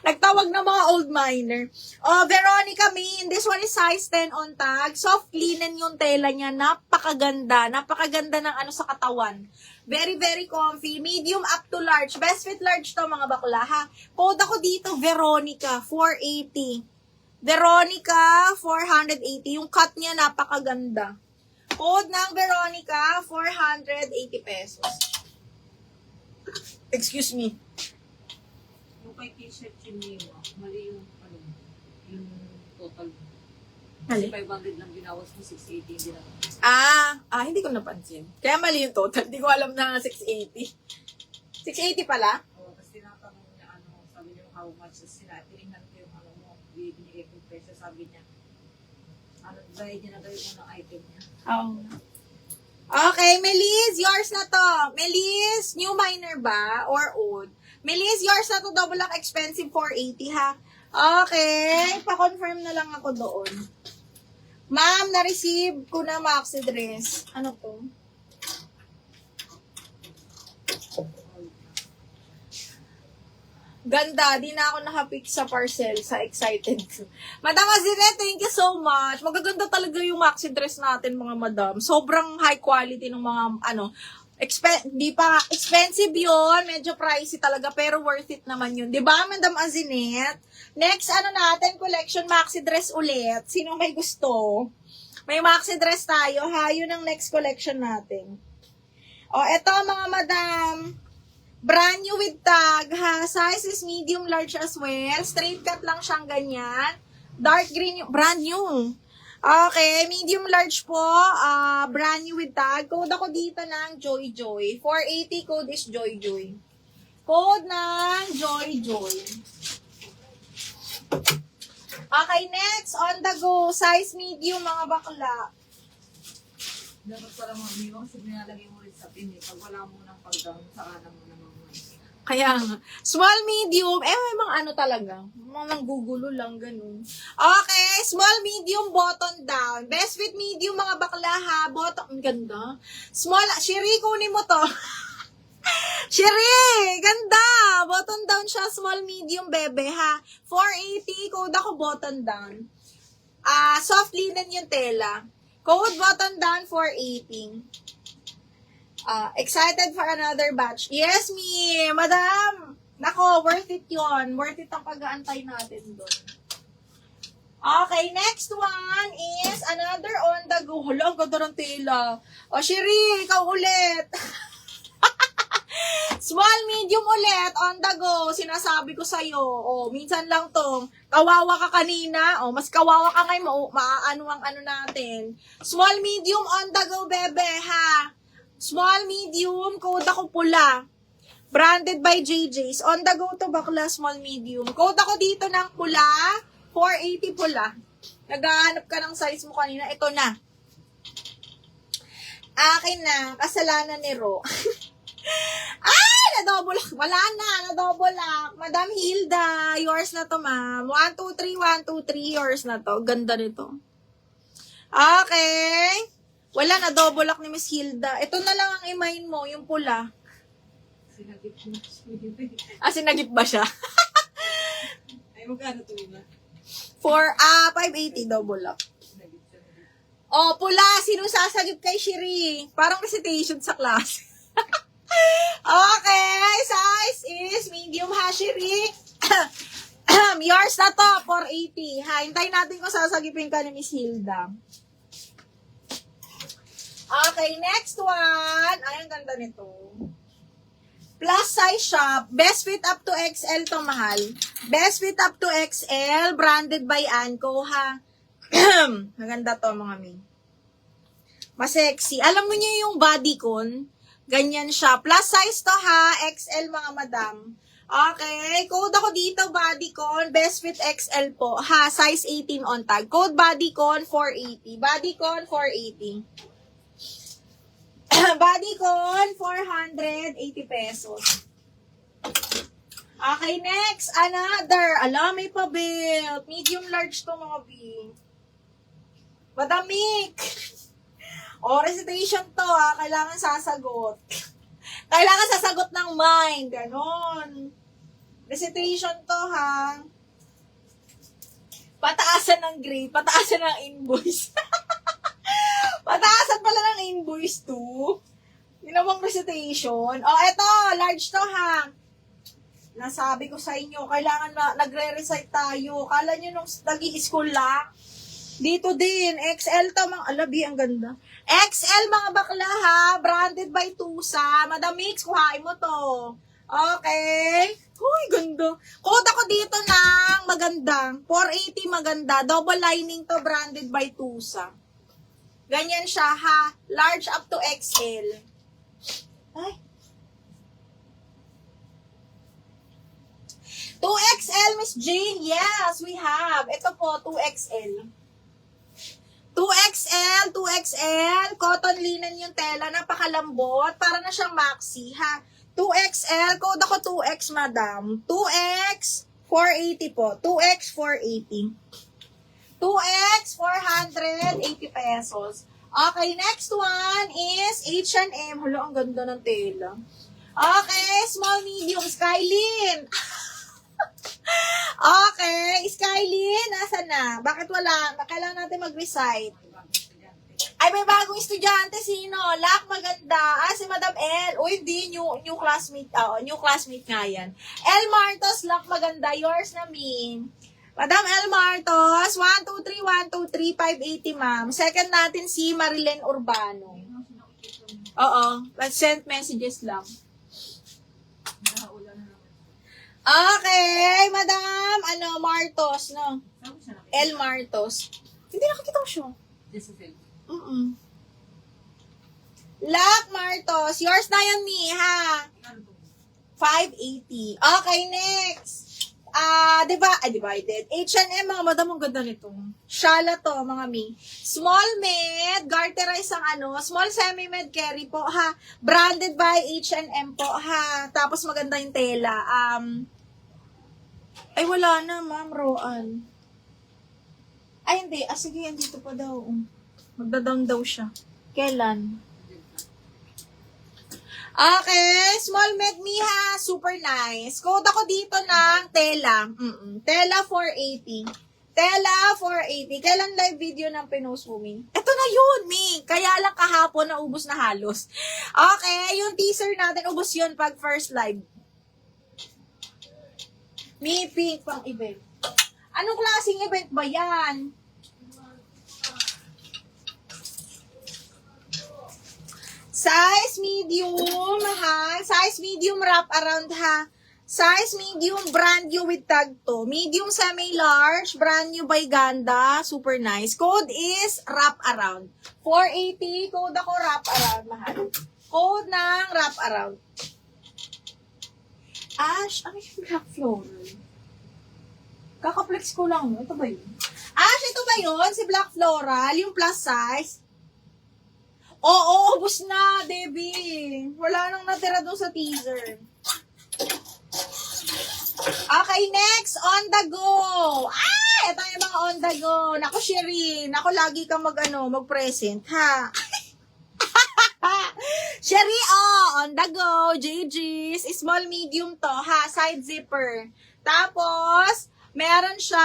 Nagtawag na mga old miner. Oh, Veronica Min, this one is size 10 on tag. Soft linen yung tela niya. Napakaganda. Napakaganda ng ano sa katawan. Very, very comfy. Medium up to large. Best fit large to mga bakla, ha? Code ako dito, Veronica, 480. Veronica, 480. Yung cut niya napakaganda. Code ng Veronica, 480 pesos. Excuse me. Yung kay t-shirt Chineva, mali yung, ano, yung total. Mali? 500 lang binawas mo, 680 hindi lang. Hindi ko napansin. Kaya mali yung total. Hindi ko alam na 680. 680 pala? Oo, tapos tinatanong niya, ano, sabi niya how much, tapos tinignan ko yung, ano mo, binigay ko yung presyo, sabi niya, ano, bayad niya na daw yung unang item niya. Oo. Okay, Melis, yours na to. Melis, new miner ba? Or old? Melis, yours na to. Double lock expensive 480 ha. Okay, pa-confirm na lang ako doon. Ma'am, na-receive ko na maxi dress. Ano to? Ganda, di na ako nakapik sa parcel, sa excited ko. Madam Azire, thank you so much. Magaganda talaga yung maxi dress natin, mga madam. Sobrang high quality ng mga, di pa expensive yun, medyo pricey talaga, pero worth it naman yun. Di ba, Madam Azinet? Next, natin, collection maxi dress ulit. Sino may gusto? May maxi dress tayo, ha? Yun ang next collection natin. O, eto mga madam. Brand new with tag, ha? Size is medium large as well. Straight cut lang siyang ganyan. Dark green yung, brand new. Okay, medium large po. Brand new with tag. Code ako dito ng Joy Joy. 480 code is Joy Joy. Code ng Joy Joy. Okay, next. On the go. Size medium, mga bakla. Dapat pala mga amigo, kasi nilalagay mo rin sa pin eh. Pag wala mo ng pag-down, saka na mo naman. Kaya nga. Small, medium. May mga talaga. Mga gugulo lang, ganun. Okay. Small, medium, button down. Best fit medium, mga bakla, ha. Bottom. Ang ganda. Small. Shiri, kunin mo to. Shiri! Ganda! Button down siya. Small, medium, bebe, ha. 480. Code ako button down. Soft linen yung tela. Code button down, 480. Excited for another batch. Yes, me, madam. Nako, worth it yon. Worth it ang pag-aantay natin doon. Okay, next one is another on the go. Hala, ang ganda ng tela. O, Shiri, ikaw ulit. Small, medium ulit, on the go. Sinasabi ko sa'yo. O, minsan lang to. Kawawa ka kanina. O, mas kawawa ka ngayon. Maaano ang ano natin. Small, medium, on the go, bebe, ha. Small, medium, code ako pula. Branded by JJ's. On the go to bakla, small, medium. Code ako dito ng pula. 480 pula. Naghahanap ka ng size mo kanina. Ito na. Akin na. Kasalanan ni Ro. Na-double lock. Wala na. Na-double lock. Madam Hilda. Yours na to, ma'am. 1, 2, 3, 1, 2, 3. Yours na to. Ganda nito. Okay. Wala na, double lock ni Miss Hilda. Ito na lang ang imahin mo, yung pula. Sinagip mo. Sinagip ba siya? Ay, magkano to yun na? 580 double lock. Oh, pula. Sino sasagip kay Shiri? Parang recitation sa class. Okay, size is medium ha, Shiri. Yours na to, 480. Ha, hintayin natin kung sasagipin ka ni Miss Hilda. Okay, next one. Ay, ang ganda nito. Plus size shop. Best fit up to XL to, mahal. Best fit up to XL. Branded by Anco, ha. Maganda to, mga mi. Mas sexy. Alam mo niyo yung bodycon? Ganyan siya. Plus size to, ha. XL, mga madam. Okay. Code ako dito, bodycon. Best fit XL po. Ha, size 18 on tag. Code bodycon, 480. Bodycon, 480. Bodycon, 480 pesos. Okay, next. Another. Ala, may pa-belt. Medium large to, mga B. Madamik. Recitation to, ha. Kailangan sasagot. Kailangan sasagot ng mind. Ganon. Recitation to, ha? Pataasan ng grade, pataasan ng invoice. Pataasan pala ng invoice to. Ginawang recitation. Oh, eto, large to, ha? Nasabi ko sa inyo, kailangan nagre-recite tayo. Kala nyo nung nag-i-school lang? Dito din, XL to, mga, alabi, ang ganda. XL, mga bakla, ha? Branded by Tusa. Madam Mix, kuhain mo to. Okay. Uy, ganda. Code ako dito ng maganda. 480 maganda. Double lining to, branded by Tusa. Ganyan siya, ha? Large up to XL. Ay. 2XL, Miss Jane. Yes, we have. Ito po, 2XL. 2XL. Cotton linen yung tela. Napakalambot. Para na siyang maxi, ha? 2XL. Code ako 2X, madam. 2X, 480 po. 2X, 480. 2X, 480 pesos. Okay, next one is H&M. Hala, ang ganda ng tela. Okay, small, medium, Skylin. Okay, Skylin, nasa na? Bakit wala? Kailangan natin mag-recite. Ay, may bagong estudyante. Sino? Lak, maganda. Si Madam L. Uy, hindi. New classmate. New classmate nga yan. L. Martos, Lak, maganda. Yours na, Min. Madam L. Martos, 123, 580, ma'am. Second natin si Marilyn Urbano. Oo. Let's send messages lang. Okay, Madam, Martos, no? L. Martos. Hindi nakakita ko siya. Lak Martos, yours na yun, Mi, ha? 580. Okay, next. Divided. H&M, mga madam, ang ganda nito. Shala to, mga Mi. Small med, garterize ang small semi-med carry po, ha? Branded by H&M po, ha? Tapos maganda yung tela. Ay, wala na, ma'am, Roan. Ay, hindi. Sige, andito pa daw. Magda-down daw siya. Kailan? Okay, small med miha, super nice. Code ako dito ng tela. Tela 480. Tela 480. Kailan live video ng pinost mo, Mi? Ito na yun, Mi. Kaya lang kahapon naubos na halos. Okay, yung teaser natin, ubos yun pag first live. Mi, pink pang event. Anong klaseng event ba yan? Size medium, ha? Size medium wrap around, ha? Size medium, brand new with tag to. Medium semi-large, brand new by Ganda. Super nice. Code is wrap around. 480, code ako wrap around, mahal. Code ng wrap around. Ash, ano yung black floral? Kakaplex ko lang. Ito ba yun? Ash, ito ba yun? Si black floral, yung plus size. Oo, ubos na, Debbie. Wala nang natira doon sa teaser. Okay, next, on the go. Ito yung mga on the go. Naku, Sherry, naku, lagi kang mag-present, ha? Sherry, on the go. JG's, small, medium to, ha? Side zipper. Tapos, meron siya